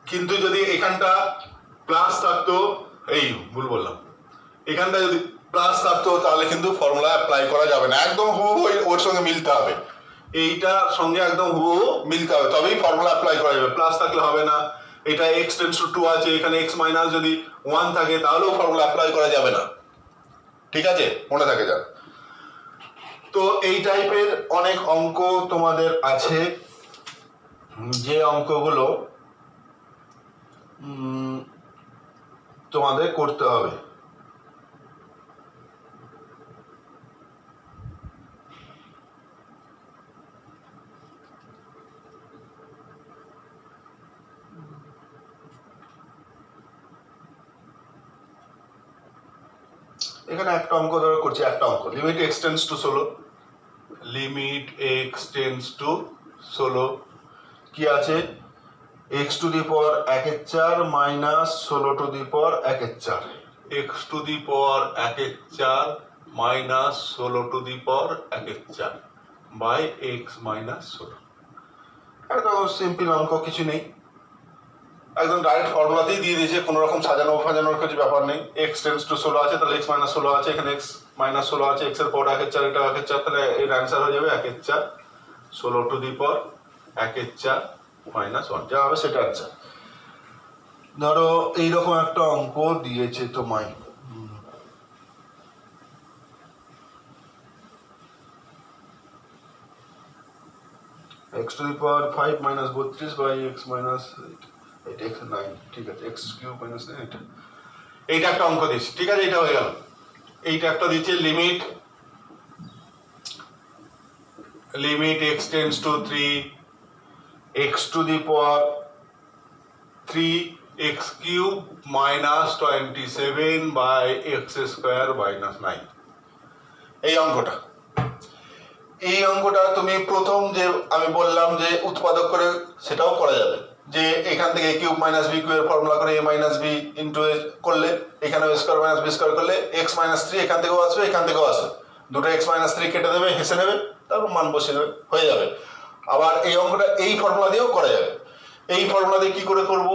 কিন্তু যদি এখানটা প্লাস থাকতো, এই ভুল বললাম, এখানটা যদি প্লাস থাকতো তাহলে কিন্তু ফর্মুলা অ্যাপ্লাই করা যাবে না, একদম হুবহু ওর সঙ্গে মিলতে হবে, এইটার সঙ্গে একদম হুবহু মিলতে হবে তবেই ফর্মুলা অ্যাপ্লাই করা যাবে, প্লাস থাকলে হবে না। এটা x টেন্ডস টু 2 আছে, এখানে x মাইনাস যদি 1 থাকে তাহলেও ফর্মুলা অ্যাপ্লাই করা যাবে না। ঠিক আছে, মনে থাকে যান। তো এই টাইপের অনেক অঙ্ক তোমাদের আছে, যে অঙ্কগুলো তোমাদের করতে হবে। এখানে একটা অঙ্ক ধরো করছি, একটা অঙ্ক limit x tends to 16, limit x tends to 16 কি আছে, x to the power 1/4 minus 16 to the power 1/4, x to the power 1/4 minus 16 to the power 1/4 by x minus 16। একদম সিম্পল অঙ্ক, কিছু নেই, একদম ডাইরেক্ট ফর্মুলাতেই দিয়ে দিয়েছে, কোনো রকম সাজানোর কিছু ব্যাপার নেই। x টেন্ডস টু 16 আছে, তাহলে x মাইনাস 16 আছে, এখানে x মাইনাস 16 আছে, x এর পাওয়ার 1/4, এটা 1/4, তাহলে এর অ্যান্সার হয়ে যাবে 1/4 16 টু দি পাওয়ার 1/4 মাইনাস 1, যা হবে সেটা অ্যান্সার। ধরো এইরকম একটা অঙ্ক দিয়েছে তোমায়, x to the power 5 minus 32 by x minus 8 x 9, ঠিক আছে, x কিউব মাইনাস 9, এইটা একটা অঙ্ক দিয়েছি। ঠিক আছে, এটা হয়ে গেল। এইটা একটা দিচ্ছে limit x tends to 3 x to the power 3 x cube minus 27 by x square minus 9। এই অঙ্কটা তুমি প্রথম যে আমি বললাম যে উৎপাদক করে সেটাও করা যাবে, যে এখান থেকে a কিউব মাইনাস b কিউবের ফর্মুলা করে a minus b into a করলে এখানে স্কোয়ার মাইনাস b স্কোয়ার করলে x মাইনাস 3 এখান থেকেও আসবে এখান থেকেও আসবে, দুটো x মাইনাস 3 কেটে দেবে, হেসে নেবে, তারপর মান বসিয়ে দেবে, হয়ে যাবে। আবার এই অঙ্কটা এই ফর্মুলা দিয়েও করা যাবে। এই ফর্মুলা দিয়ে কি করে করব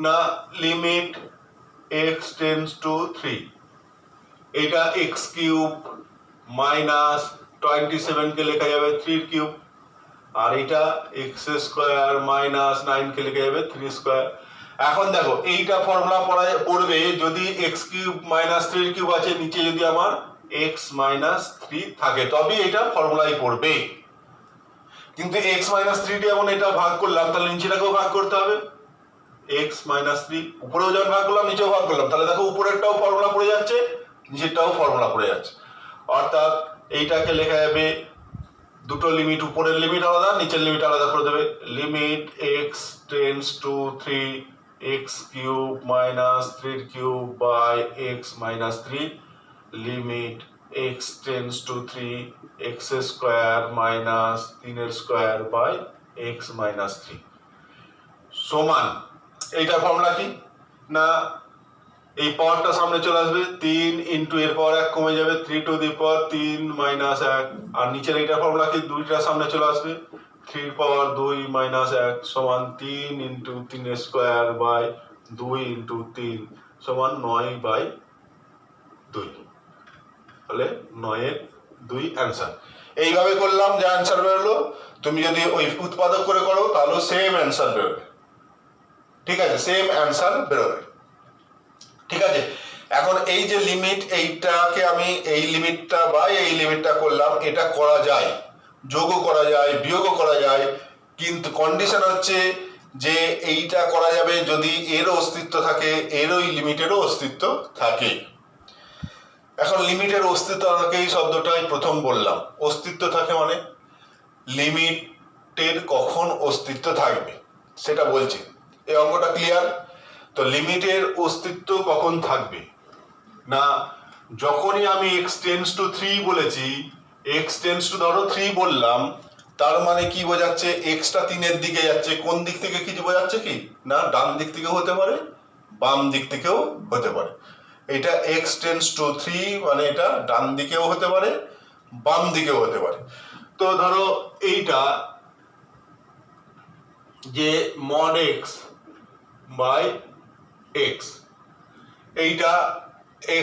না, লিমিট x টেন্ডস টু 3, এটা x কিউব মাইনাস 27 কে লেখা যাবে 3 কিউব, আর এটা x স্কয়ার মাইনাস 9 কে লেখা যাবে 3 স্কয়ার। এখন দেখো এইটা ফর্মুলা পড়বে যদি x কিউব মাইনাস 3 কিউব আছে, নিচে যদি আমার x মাইনাস 3 থাকে, তবে এটা ফর্মুলাই পড়বে। কিন্তু x মাইনাস 3 দিয়ে এখন এটা ভাগ করলাম, তাহলে নিচেটাকেও ভাগ করতে হবে। x মাইনাস 3 উপরেও যখন ভাগ করলাম নিচেও ভাগ করলাম, তাহলে দেখো উপরেরটাও ফর্মুলা পড়ে যাচ্ছে, নিচেরটাও ফর্মুলা পড়ে যাচ্ছে। অর্থাৎ এইটাকে লেখা যাবে, দুটো লিমিট, উপরের লিমিট আলাদা নিচের লিমিট আলাদা করে দেবে, limit x tends to 3 x cube minus 3 cube by x minus 3, limit x tends to 3 x square minus 3 এর স্কয়ার বাই x মাইনাস 3 সমান। এইটার ফর্মুলা কি না, এই পাওয়ারটা সামনে চলে আসবে, 3 ইন্টু এর পাওয়ার 1 কমে যাবে, 3 টু দি পাওয়ার 3 মাইনাস 1, আর নিচের এইটার ফর্মুলা কি, দুইটা সামনে চলে আসবে, 3 পাওয়ার 2 মাইনাস 1 সমান 3 ইন্টু 3 এর স্কয়ার বাই 2 ইন্টু 3 সমান 9 বাই 2, তাহলে 9 এর 2 অ্যান্সার। এইভাবে করলাম যে অ্যান্সার বেরোলো। তুমি যদি ওই উৎপাদক করে করো তাহলে সেম অ্যান্সার বেরোবে, ঠিক আছে, সেম অ্যান্সার বেরোবে, ঠিক আছে। এখন এই যে লিমিট, এইটাকে আমি এই লিমিটটা বা এই লিমিটটা করলাম, এটা করা যায়, যোগও করা যায় বিয়োগও করা যায়, কিন্তু কন্ডিশন হচ্ছে যে এইটা করা যাবে যদি এরও অস্তিত্ব থাকে, এর ওই লিমিটেরও অস্তিত্ব থাকে। এখন লিমিটের অস্তিত্ব থাকে এই শব্দটাই প্রথম বললাম, অস্তিত্ব থাকে মানে লিমিটের কখন অস্তিত্ব থাকবে সেটা বলছি। এই অঙ্কটা ক্লিয়ার তো? লিমিটের অস্তিত্ব কখন থাকবে না, যখনই আমি x টেন্ডস টু 3 বলেছি, x টেন্ডস টু ধরো 3 বললাম, তার মানে কি বোঝাচ্ছে, x টা 3 এর দিকে যাচ্ছে, কোন দিক থেকে কি বোঝাচ্ছে কি না, ডান দিক থেকেও হতে পারে বাম দিক থেকেও হতে পারে। এটা x টেন্ডস টু 3 মানে এটা ডান দিকেও হতে পারে বাম দিকেও হতে পারে। তো ধরো এইটা যে মড x বাই x, এইটা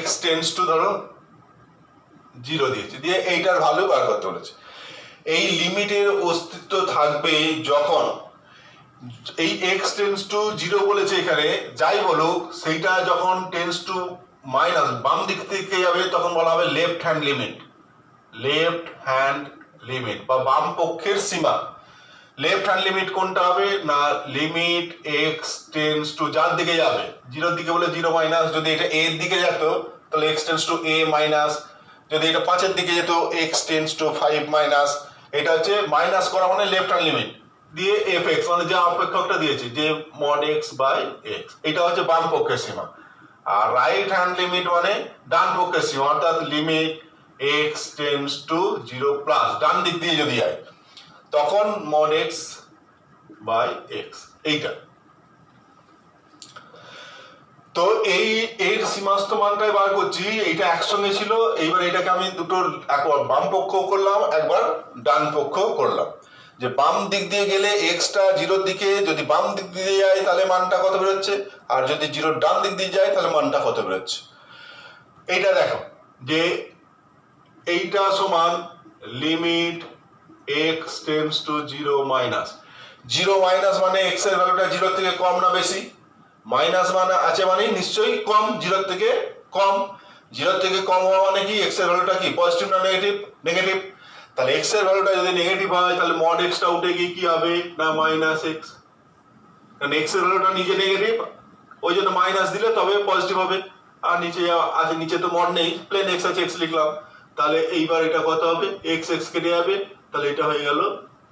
x টেন্ডস টু ধরো 0 দিয়েছে, দিয়ে এইটার ভ্যালু বার করতে বলেছে। এই লিমিটের অস্তিত্ব থাকবে যখন এই x টেন্ডস টু 0 বলেছে, এখানে যাই বলুক সেইটা যখন টেন্ডস টু মাইনাস বাম দিক থেকে যাবে তখন বলা হবে left hand limit, left hand limit বা বাম পক্ষের সীমা। লেফট হ্যান্ড লিমিট কোনটা হবে না, লিমিট x টেন্ডস টু যার দিকে যাবে, 0 দিকে বলে 0 মাইনাস, যদি এটা a এর দিকে যেত তাহলে x tends to a minus, যদি এটা 5 এর দিকে যেত x টেন্ডস টু 5 মাইনাস। এটা হচ্ছে মাইনাস করা মানে লেফট হ্যান্ড লিমিট, দিয়ে fx মানে যে অপেক্ষকটা দিয়েছে যে mod x বাই x, এটা হচ্ছে বাম পক্ষের সীমা। আর রাইট হ্যান্ড লিমিট মানে ডান পক্ষের সীমা, অর্থাৎ limit x tends to 0 plus, ডান দিক দিয়ে যদি যায় তখন mod x বাই x, এইটা। তো এই এর সীমাস্থ মানটাই বার করছি, এইটা একসঙ্গে ছিল, এইবার এটাকে আমি দুটো একবার বাম পক্ষ করলাম একবার ডান পক্ষ করলাম, যে বাম দিক দিয়ে গেলে এক্সটা 0 দিকে যদি বাম দিক দিয়ে যায় তাহলে মানটা কত বেরোচ্ছে, আর যদি 0 ডান দিক দিয়ে যায় তাহলে মানটা কত বেরোচ্ছে। এইটা দেখো যে এইটা সমান limit x tends to 0 minus, 0 minus মানে x এর ভ্যালুটা 0 থেকে কম না বেশি, মাইনাস মানে আছে মানে নিশ্চয়ই কম, 0 থেকে কম, 0 থেকে কম হওয়া মানে কি x এর ভ্যালুটা কি পজিটিভ না নেগেটিভ, নেগেটিভ। তাহলে x এর ভ্যালুটা যদি নেগেটিভ হয় তাহলে mod x টা উঠে গিয়ে কি হবে না মাইনাস x, কারণ x এর ভ্যালুটা নিজে নেগেটিভ, ওই জন্য মাইনাস দিলে তবে পজিটিভ হবে। আর নিচে আছে, নিচে তো mod নেই, প্লেন x আছে, x লিখলাম, তাহলে এইবার এটা কত হবে, x x কেটে যাবে, তাহলে এটা হয়ে গেল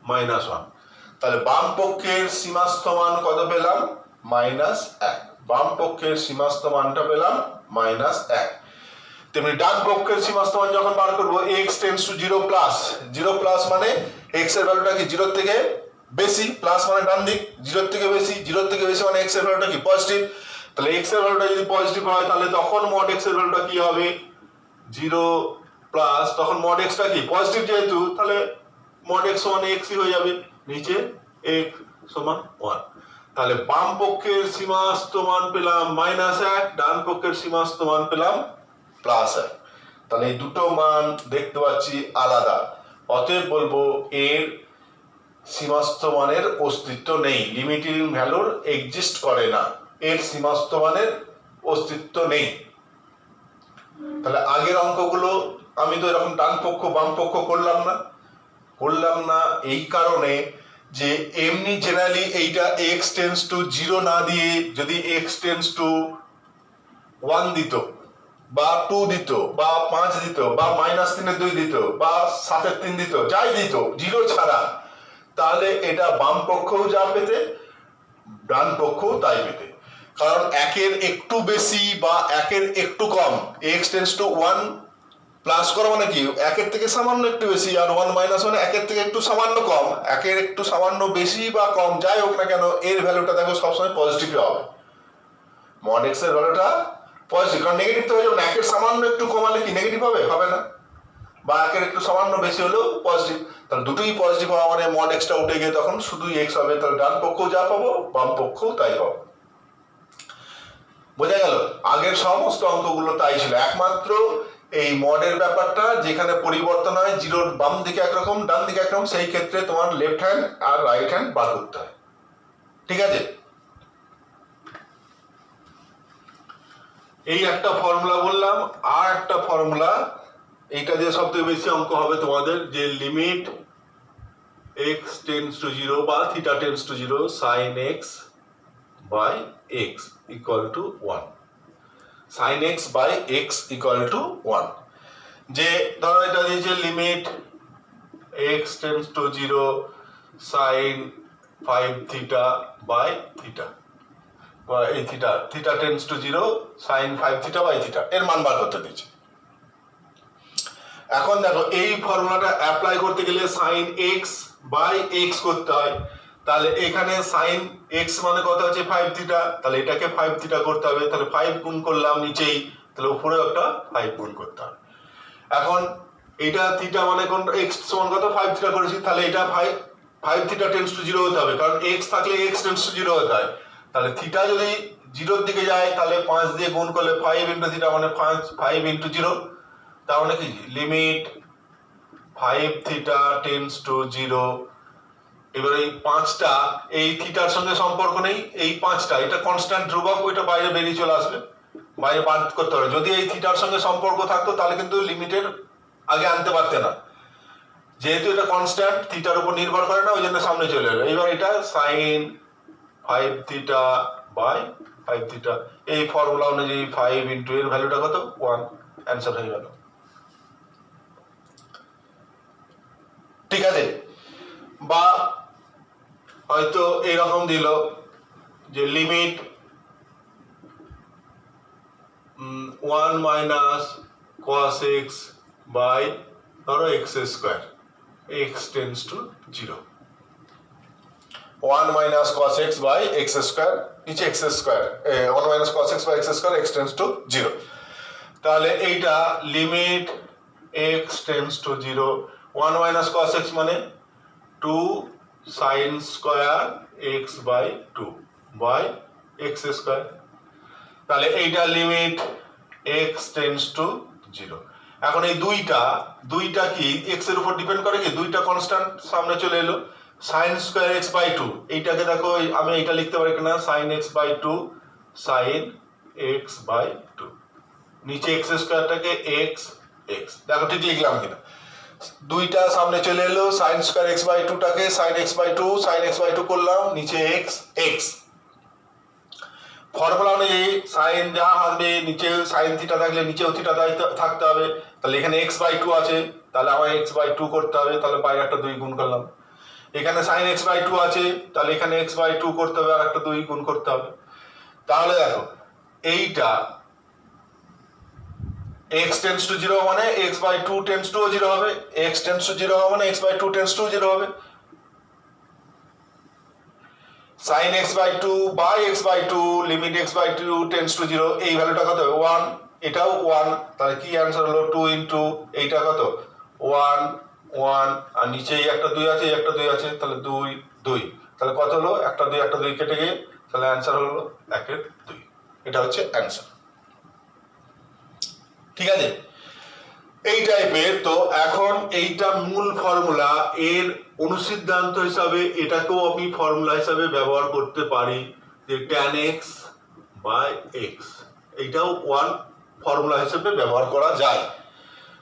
-1। তাহলে বাম পক্ষের সীমাস্থ মান কত পেলাম, -1, বাম পক্ষের সীমাস্থ মানটা পেলাম -1। তেমনি ডান পক্ষের সীমাস্থ মান যখন বার করবো x tends to 0 plus, 0 plus মানে x এর ভ্যালুটা কি 0 থেকে বেশি, প্লাস মানে ডান দিক, জিরোর থেকে বেশি, জিরোর থেকে বেশি মানে এক্স এর ভ্যালুটা কি পজিটিভ। তাহলে এক্স এর ভ্যালুটা যদি পজিটিভ হয় তাহলে তখন মড এক্স এর ভ্যালুটা কি হবে, 0 প্লাস, তখন মড এক্সটা কি পজিটিভ যেহেতু, তাহলে মড এক্স সমান এক্সই হয়ে যাবে, নিচে এক্স সমান 1। তাহলে বাম পক্ষের সীমাস্ত মান পেলাম -1, ডান পক্ষের সীমাস্ত মান পেলাম +1। তাহলে এই দুটো মান দেখতে পাচ্ছি আলাদা, অতএব বলবো এর সীমাস্ত মানের অস্তিত্ব নেই, লিমিটিং ভ্যালুর এক্সিস্ট করে না, এর সীমাস্ত মানের অস্তিত্ব নেই। তাহলে আগের অঙ্কগুলো আমি তো এরকম ডান পক্ষ বাম পক্ষ করলাম না এই কারণে যে এমনি জেনারেলি এইটা x টেন্ডস টু 0 না দিয়ে যদি x টেন্ডস টু 1 দিত বা 2 দিত বা 5 দিত বা -3/2 দিত বা 7/3 দিত, যাই দিত 0 ছাড়া, তাহলে এটা বাম পক্ষও যা পেতে ডান পক্ষও তাই পেতে। কারণ একের একটু বেশি বা একের একটু কম, x টেন্ডস টু 1 প্লাস করা মানে কি একের থেকে সামান্য একটু বেশি, আর 1 মাইনাস মানে একের থেকে একটু সামান্য কম, একের একটু সামান্য বেশি বা কম যাই হোক না কেন এর ভ্যালুটা দেখো সবসময় পজিটিভই হবে, মড এক্স এর ভ্যালুটা পজিটিভ। কারণ নেগেটিভ তো হয়ে যাবে না, একের সামান্য একটু কমালে কি নেগেটিভ হবে না, বা একের একটু সামান্য বেশি হলেও পজিটিভ। তাহলে দুটোই পজিটিভ হওয়া মানে মড এক্সটা উঠে গিয়ে তখন শুধুই এক্স হবে, তাহলে ডান পক্ষও যা পাবো বাম পক্ষও তাই পাবো। বোঝা গেল? আগের সমস্ত অঙ্কগুলো তাই ছিল, একমাত্র এই মডের ব্যাপারটা যেখানে পরিবর্তন হয়, জিরোর বাম দিকে একরকম ডান দিকে একরকম, সেই ক্ষেত্রে তোমার লেফট হ্যান্ড আর রাইট হ্যান্ড বার করতে হয়। ঠিক আছে, এই একটা ফর্মুলা বললাম। আর একটা ফর্মুলা, এইটা দিয়ে সবথেকে বেশি অঙ্ক হবে তোমাদের, যে লিমিট x টেন্ডস টু 0 বা theta tends to 0 sin x by x equal to 1, sin x by x equal to 1। যে ধরো এটা দিয়েছে limit x tends to 0 sin 5 theta by theta, বা এই theta tends to 0 sin 5 theta by theta, এর মান বার করতে দিয়েছে। এখন দেখো এই ফর্মুলাটা অ্যাপ্লাই করতে গেলে sin x by x করতে হয়, তাহলে এখানে sin x মানে কত আছে 5 থিটা, তাহলে এটাকে 5 থিটা করতে হবে, তাহলে 5 গুণ করলাম নিচেই, তাহলে উপরেও একটা 5 গুণ করতে হবে। এখন এটা থিটা মানে কোন x সমান কত 5 থিটা করেছি, তাহলে এটা 5 থিটা টেন্ডস টু 0 হতে হবে, কারণ x থাকলে x টেন্ডস টু 0 হতে হয়। তাহলে থিটা যদি 0 এর দিকে যায় তাহলে 5 দিয়ে গুণ করলে 5 ইনটু থিটা মানে 5 ইনটু 0, তার মানে কি লিমিট 5 থিটা টেন্ডস টু 0। এবার এই 5টা এই থিটার সঙ্গে সম্পর্ক নেই, এই 5টা এটা কনস্ট্যান্ট ধ্রুবক, ওইটা বাইরে বেরিয়ে চলে আসবে, বাইরে বার করতে হবে। যদি এই থিটার সঙ্গে সম্পর্ক থাকতো তাহলে কিন্তু লিমিটের আগে আনতে পারতে না, যেহেতু এটা কনস্ট্যান্ট থিটার উপর নির্ভর করে না, ওই জন্য সামনে চলে এলো। এবার এটা sin 5 থিটা বাই 5 থিটা, এই ফর্মুলা অনুযায়ী 5 ইনটু এর ভ্যালুটা কত 1, অ্যান্সার হয়ে গেল। ঠিক আছে, বা হয়তো এরকম দিল যে limit 1 minus cos x by ধরো x square, x tends to 0, 1 minus cos x by x square, নিচে x square 1 minus cos x by x square, x tends to 0। তাহলে এইটা limit x tends to 0, 1 minus cos x মানে 2 sin square x by 2 by x square. তাহলে এইটা limit x tends to 0। এখন এই দুইটা কি x এর উপর ডিপেন্ড করে কি, দুইটা কনস্ট্যান্ট সামনে চলে এলো, sin স্কয়ার x বাই 2, এইটাকে দেখো আমি এইটা লিখতে পারি কিনা, sin x by 2 sin x by 2, নিচে x স্কয়ারটাকে x, দেখো ঠিক লিখলাম কিনা, দুইটা সামনে চলে এলো, sin স্কয়ার x বাই 2 টাকে sin x by 2 sin x by 2 করলাম, নিচে x। ফর্মুলা অনুযায়ী sin যা আসবে নিচে sin থিটা থাকলে নিচেও থিটা থাকতে হবে, তাহলে এখানে x বাই 2 আছে, তাহলে আমার x বাই 2 করতে হবে, তাহলে বাইরে একটা 2 গুণ করলাম। এখানে sin x বাই 2 আছে, তাহলে এখানে x বাই 2 করতে হবে, আর একটা 2 গুণ করতে হবে। তাহলে দেখো এইটা x টেন্ডস টু 0 মানে x বাই 2 টেন্ডস টু 0 হবে, x টেন্ডস টু 0 মানে x বাই 2 টেন্ডস টু 0 হবে। sin x/2 by x/2 limit x/2 tends to 0, এই ভ্যালুটা কত হবে 1, এটাও 1, তাহলে কি অ্যান্সার হলো 2 ইনটু এইটা কত 1 1, আর নিচে এই একটা 2 আছে, এই একটা 2 আছে, তাহলে 2 2, তাহলে কত হলো একটা 2 কেটে গিয়ে, তাহলে অ্যান্সার হলো 1 2। এটা হচ্ছে অ্যান্সার। ঠিক আছে, এই টাইপের। তো এখন এইটা মূল ফর্মুলা, এর অনুসিদ্ধান্ত হিসাবে এটাকেও আমি ফর্মুলা হিসাবে ব্যবহার করতে পারি, যে tan x বাই x, এইটাও ওয়ান ফর্মুলা হিসেবে ব্যবহার করা যায়,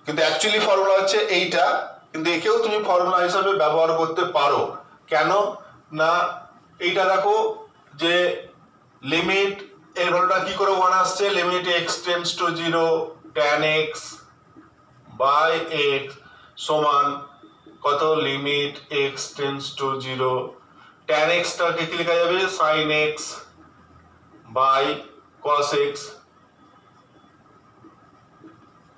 কিন্তু অ্যাকচুয়ালি ফর্মুলা হচ্ছে এইটা, কিন্তু একেও তুমি ফর্মুলা হিসাবে ব্যবহার করতে পারো। কেন না, এইটা দেখো যে লিমিট এর ভ্যালুটা কি করে 1 আসছে, limit x tends to 0 tan x by x সমান কত, limit x tends to 0 tan x টাকে কি লেখা যাবে sin x by cos x,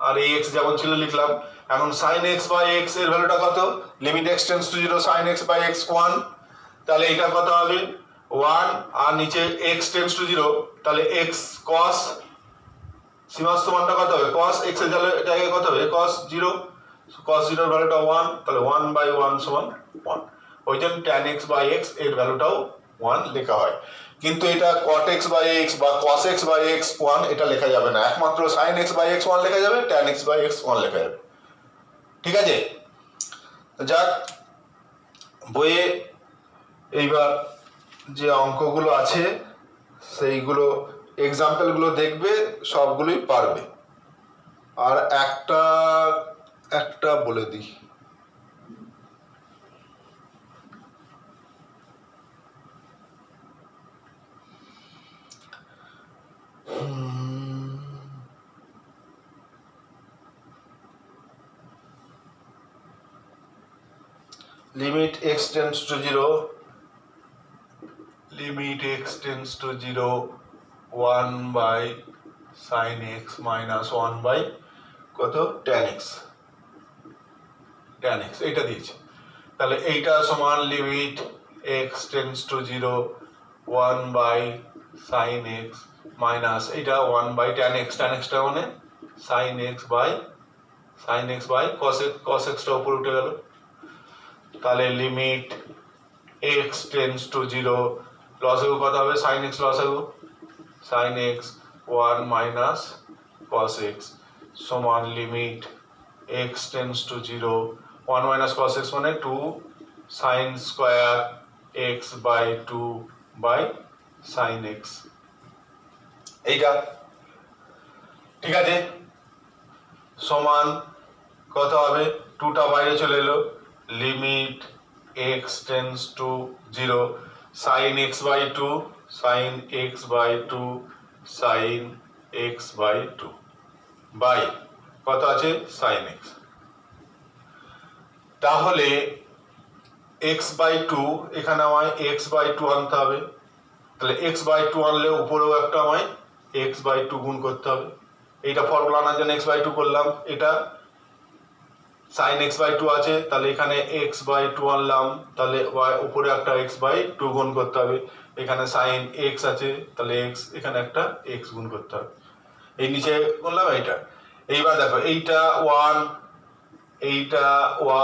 আর এই x যেমন ছিল লিখলাম। এখন sin x বাই x এর ভ্যালুটা কত, limit x tends to 0 sin x by x 1, তাহলে এটা কত হবে 1, আর নিচে x টেন্ডস টু 0, তাহলে x cos সীমাস্থ মানটা কত হবে, cos x এর জায়গায় কত হবে cos 0, cos 0 এর ভ্যালুটা 1, তাহলে 1 বাই 1 সমান 1, ওই জন্য tan x বাই x এর ভ্যালুটাও 1 লেখা হয়। কিন্তু এটা cot x বাই x বা cos x বাই x 1 এটা লেখা যাবে না, একমাত্র sin x বাই x 1 লেখা যাবে, tan x বাই x 1 লেখা যাবে। ঠিক আছে, যাক বইয়ে এইবার যে অঙ্কগুলো আছে সেইগুলো এক্সাম্পলগুলো দেখবে, সবগুলোই পারবে। আর একটা বলে দিই, limit x tends to 0, limit x tends to 0 1 by sin x minus 1 by কত tan x, এইটা দিয়েছে। তাহলে এইটা সমান limit x tends to 0 1 by sin x minus এইটা 1 বাই tan x, টা মানে sin x by cos x টা উপরে উঠে গেল, তাহলে লিমিট x টেন্ডস টু 0 লসাগু কত হবে sin x লসাগু sin x 1 minus cos x সমান limit x tends to 0 1 minus cos x মানে 2 sin square x by 2 by sin x, এইটা। ঠিক আছে, সমান কত হবে 2টা বাইরে চলে এলো, limit x tends to 0 sin x by 2 sin x by 2 sin x by 2 by কত আছে sin x, তাহলে x বাই 2 এখানে আমায় x বাই 2 আনতে হবে, তাহলে x বাই 2 আনলে উপরেও একটা আমায় x বাই 2 গুণ করতে হবে, এইটা ফর্মুলা আনার জন্য x বাই 2 করলাম, এটা sin x বাই 2 আছে, তাহলে এখানে x বাই 2 আনলাম, তাহলে উপরে একটা x বাই 2 গুণ করতে হবে, এখানে sin x আছে, তাহলে x এখানে একটা x গুণ করতে হবে, এই নিচে করলাম এইটা। এইবার দেখো এইটা 1 এইটা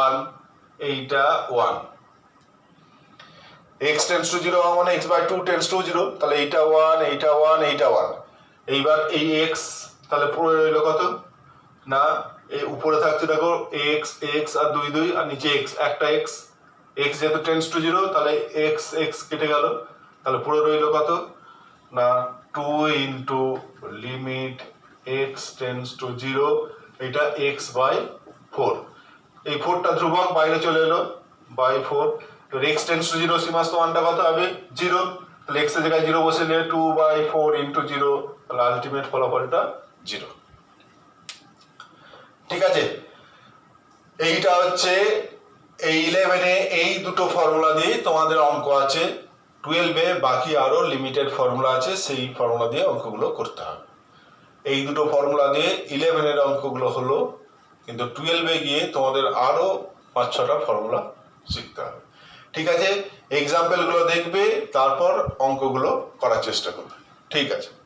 1 এইটা 1, x টেন্ডস টু 0 মানে x বাই 2 টেন্ডস টু 0, তাহলে এইটা 1 এইটা 1 এইটা 1, এইবার এই x তাহলে পুরো রইলো কত না, এই উপরে থাকছে দেখো x আর 2 2, আর নিচে x একটা x যেহেতু টেন্ডস টু 0 তাহলে x কেটে গেল, তাহলে পুরো রইলো কত না 2 into limit x tends to 0 এটা x বাই 4, এই 4টা ধ্রুবক বাইরে চলে এলো বাই 4, তো x টেন্ডস টু 0 সীমাস্থ মানটা কত হবে 0, তাহলে x এর জায়গায় 0 বসিয়ে দিলে 2 বাই 4 ইনটু 0, তাহলে আলটিমেট ফলাফলটা 0। ঠিক আছে, এইটা হচ্ছে এই 11-এ এই দুটো ফর্মুলা দিয়ে তোমাদের অঙ্ক আছে, 12-এ বাকি আরো লিমিটেড ফর্মুলা আছে, সেই ফর্মুলা দিয়ে অঙ্কগুলো করতে হবে। এই দুটো ফর্মুলা দিয়ে 11-এর অঙ্কগুলো হলো, কিন্তু 12-এ গিয়ে তোমাদের আরো 5-6টা ফর্মুলা শিখতে হবে। ঠিক আছে, এক্সাম্পলগুলো দেখবে, তারপর অঙ্কগুলো করার চেষ্টা করবে। ঠিক আছে।